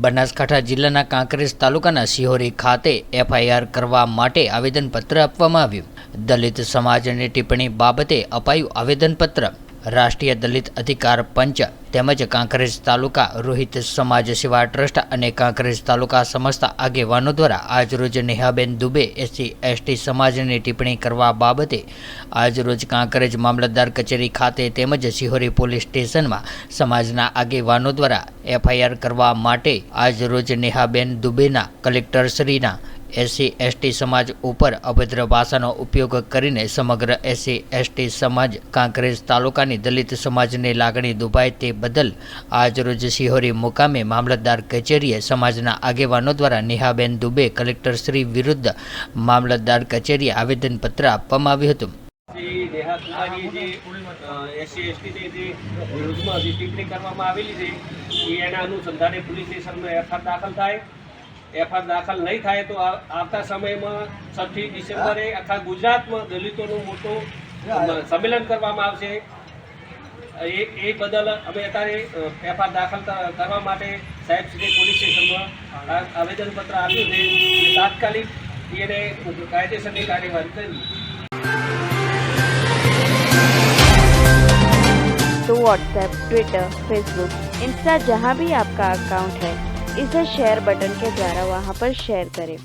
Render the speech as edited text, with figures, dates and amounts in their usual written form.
બનાસકાંઠા જિલ્લાના કાંકરેજ તાલુકાના સિહોરી ખાતે એફઆઈઆર કરવા માટે આવેદનપત્ર આપવામાં આવ્યું। દલિત સમાજની ટિપ્પણી બાબતે અપાયું આવેદનપત્ર। રાષ્ટ્રીય દલિત અધિકાર પંચ તેમજ કાંકરેજ તાલુકા રોહિત સમાજ સેવા ટ્રસ્ટ અને કાંકરેજ તાલુકા સમસ્ત આગેવાનો દ્વારા આજરોજ નેહાબેન દુબે SC/ST સમાજની ટિપ્પણી કરવા બાબતે આજરોજ કાંકરેજ મામલતદાર કચેરી ખાતે તેમજ સિહોરી પોલીસ સ્ટેશનમાં સમાજના આગેવાનો દ્વારા એફઆઈઆર કરવા માટે આજરોજ નેહાબેન દુબેના કલેક્ટરશ્રીના SC/ST સમાજ ઉપર અભદ્ર ભાષાનો ઉપયોગ કરીને સમગ્ર SC/ST સમાજ કાંકરેજ તાલુકાની દલિત સમાજની લાગણી દુભાય તે બદલ આજરોજ સિહોરી મુકામે મામલતદાર કચેરીએ સમાજના આગેવાનો દ્વારા નેહાબેન દુબે કલેક્ટરશ્રી વિરુદ્ધ મામલતદાર કચેરીએ આવેદનપત્ર આપવામાં આવ્યું હતું। एफआईआर दाखल नहीं थाय तो आता समय में 6 डिसेम्बरे आखा गुजरात में दलितों मोटो सम्मेलन करवामां आवशे। ए बदल अमे अत्यारे एफआईआर दाखल करवा माटे साहेब श्री पोलीस स्टेशन में आवेदन पत्र आप्युं छे। तात्कालिक एने कायदेसरनी कार्यवाही करवी। तो व्हाट्सएप, ट्विटर, फेसबुक, इंस्टा जहाँ भी आपका अकाउंट है इसे शेयर बटन के द्वारा वहाँ पर शेयर करें।